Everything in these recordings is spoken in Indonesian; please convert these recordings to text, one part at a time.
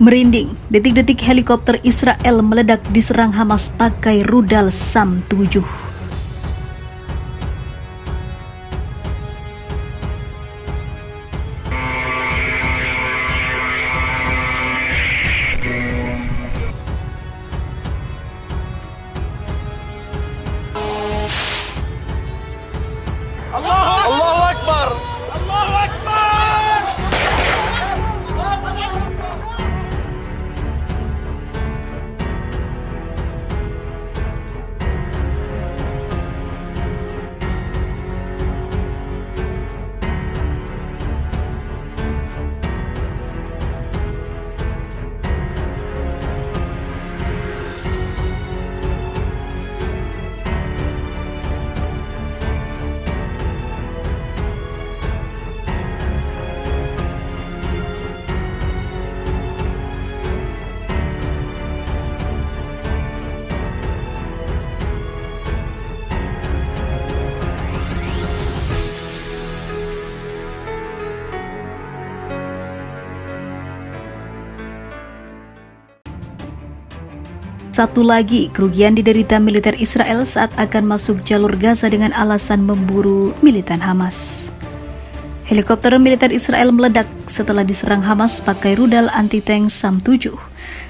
Merinding, detik-detik helikopter Israel meledak diserang Hamas pakai rudal SAM-7. Allahu Akbar! Allahu Akbar! Satu lagi, kerugian diderita militer Israel saat akan masuk jalur Gaza dengan alasan memburu militan Hamas. Helikopter militer Israel meledak setelah diserang Hamas pakai rudal anti-tank SAM-7.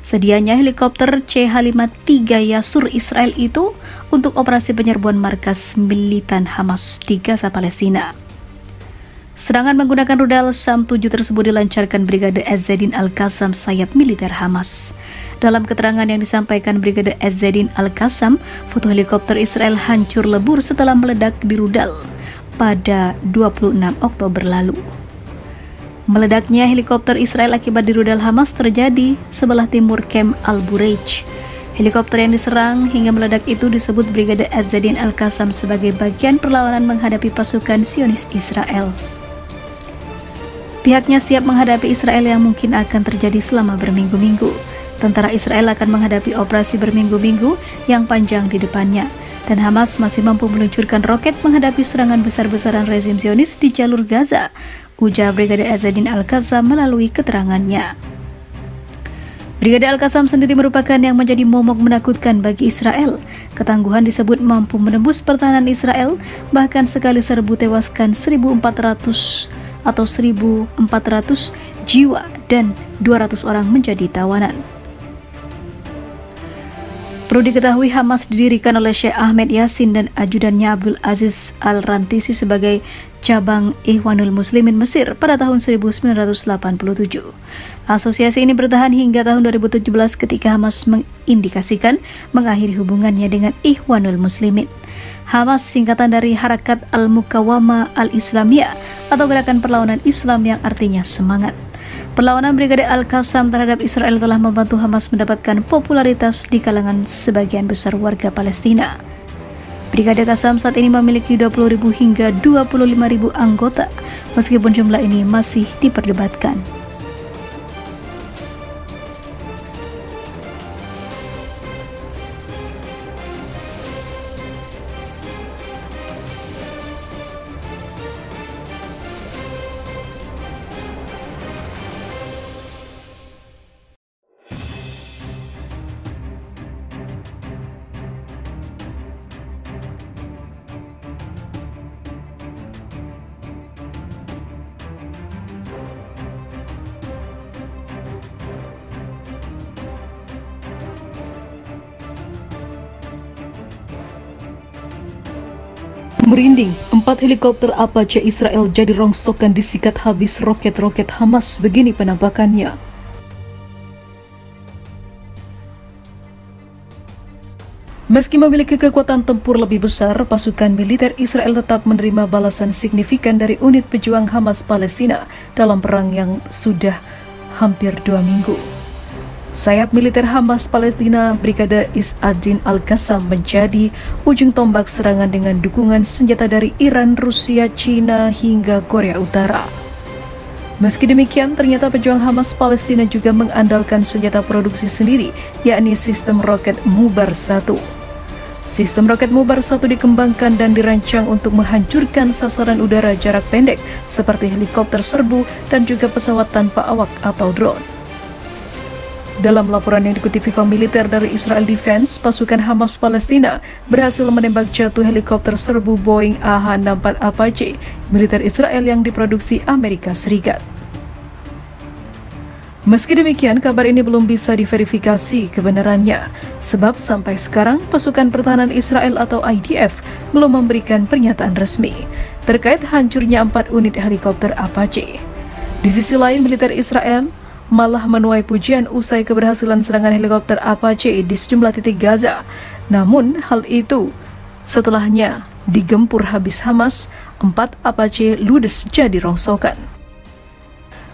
Sedianya helikopter CH-53 Yasur Israel itu untuk operasi penyerbuan markas militan Hamas di Gaza, Palestina. Serangan menggunakan rudal SAM-7 tersebut dilancarkan Brigade Ezzedin Al-Qassam sayap militer Hamas. Dalam keterangan yang disampaikan Brigade Ezzedin Al-Qassam, foto helikopter Israel hancur lebur setelah meledak di rudal pada 26 Oktober lalu. Meledaknya helikopter Israel akibat di rudal Hamas terjadi sebelah timur Camp Al-Bureij. Helikopter yang diserang hingga meledak itu disebut Brigade Ezzedin Al-Qassam sebagai bagian perlawanan menghadapi pasukan Zionis Israel. Pihaknya siap menghadapi Israel yang mungkin akan terjadi selama berminggu-minggu. Tentara Israel akan menghadapi operasi berminggu-minggu yang panjang di depannya, dan Hamas masih mampu meluncurkan roket menghadapi serangan besar-besaran rezim Zionis di jalur Gaza, ujar Brigade Ezzedin Al-Qassam melalui keterangannya. Brigade Al-Qassam sendiri merupakan yang menjadi momok menakutkan bagi Israel. Ketangguhan disebut mampu menembus pertahanan Israel, bahkan sekali serbu tewaskan 1.400 jiwa dan 200 orang menjadi tawanan. Perlu diketahui Hamas didirikan oleh Syekh Ahmed Yassin dan ajudannya Abdul Aziz Al-Rantisi sebagai cabang Ikhwanul Muslimin Mesir pada tahun 1987. Asosiasi ini bertahan hingga tahun 2017 ketika Hamas mengindikasikan mengakhiri hubungannya dengan Ikhwanul Muslimin. Hamas singkatan dari Harakat Al-Muqawamah Al-Islamiyah atau Gerakan Perlawanan Islam yang artinya semangat. Perlawanan Brigade Al-Qassam terhadap Israel telah membantu Hamas mendapatkan popularitas di kalangan sebagian besar warga Palestina. Brigade Qassam saat ini memiliki 20.000 hingga 25.000 anggota, meskipun jumlah ini masih diperdebatkan. Merinding, 4 helikopter Apache Israel jadi rongsokan disikat habis roket-roket Hamas. Begini penampakannya. Meski memiliki kekuatan tempur lebih besar, pasukan militer Israel tetap menerima balasan signifikan dari unit pejuang Hamas Palestina dalam perang yang sudah hampir 2 minggu. Sayap militer Hamas Palestina Brigade Ezzedin Al-Qassam menjadi ujung tombak serangan dengan dukungan senjata dari Iran, Rusia, China hingga Korea Utara. Meski demikian, ternyata pejuang Hamas Palestina juga mengandalkan senjata produksi sendiri, yakni sistem roket Mubar 1. Sistem roket Mubar 1 dikembangkan dan dirancang untuk menghancurkan sasaran udara jarak pendek seperti helikopter serbu dan juga pesawat tanpa awak atau drone. Dalam laporan yang dikutip FIFA militer dari Israel Defense, pasukan Hamas Palestina berhasil menembak jatuh helikopter serbu Boeing AH-64 Apache militer Israel yang diproduksi Amerika Serikat. Meski demikian, kabar ini belum bisa diverifikasi kebenarannya, sebab sampai sekarang pasukan pertahanan Israel atau IDF belum memberikan pernyataan resmi terkait hancurnya 4 unit helikopter Apache. Di sisi lain, militer Israel malah menuai pujian usai keberhasilan serangan helikopter Apache di sejumlah titik Gaza. Namun, hal itu setelahnya digempur habis Hamas, 4 Apache ludes jadi rongsokan.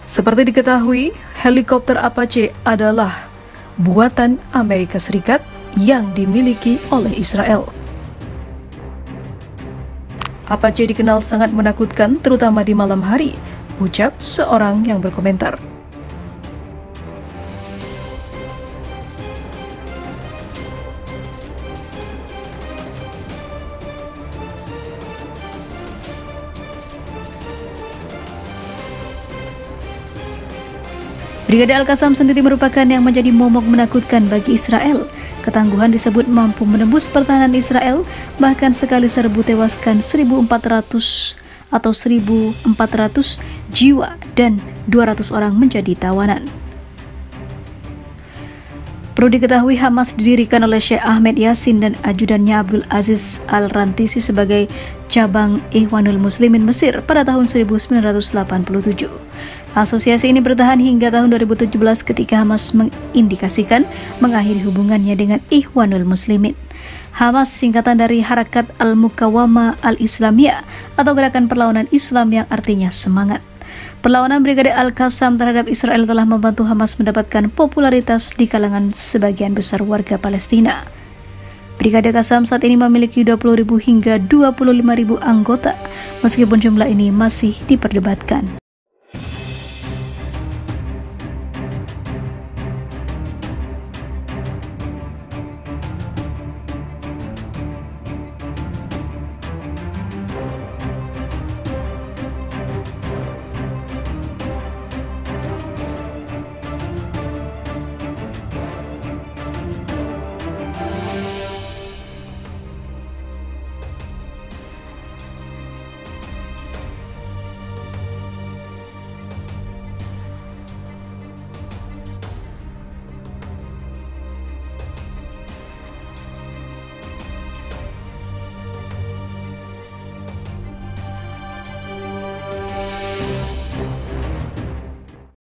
Seperti diketahui, helikopter Apache adalah buatan Amerika Serikat yang dimiliki oleh Israel. Apache dikenal sangat menakutkan, terutama di malam hari, ucap seorang yang berkomentar. Brigade Al-Qassam sendiri merupakan yang menjadi momok menakutkan bagi Israel. Ketangguhan disebut mampu menembus pertahanan Israel, bahkan sekali serbu tewaskan 1.400 atau 1.400 jiwa dan 200 orang menjadi tawanan. Perlu diketahui, Hamas didirikan oleh Syekh Ahmed Yassin dan ajudannya Abdul Aziz Al-Rantisi sebagai cabang Ikhwanul Muslimin Mesir pada tahun 1987. Asosiasi ini bertahan hingga tahun 2017 ketika Hamas mengindikasikan mengakhiri hubungannya dengan Ikhwanul Muslimin. Hamas singkatan dari Harakat Al-Muqawamah Al-Islamiyah atau Gerakan Perlawanan Islam yang artinya semangat. Perlawanan Brigade Al-Qassam terhadap Israel telah membantu Hamas mendapatkan popularitas di kalangan sebagian besar warga Palestina. Brigade Qassam saat ini memiliki 20.000 hingga 25.000 anggota, meskipun jumlah ini masih diperdebatkan.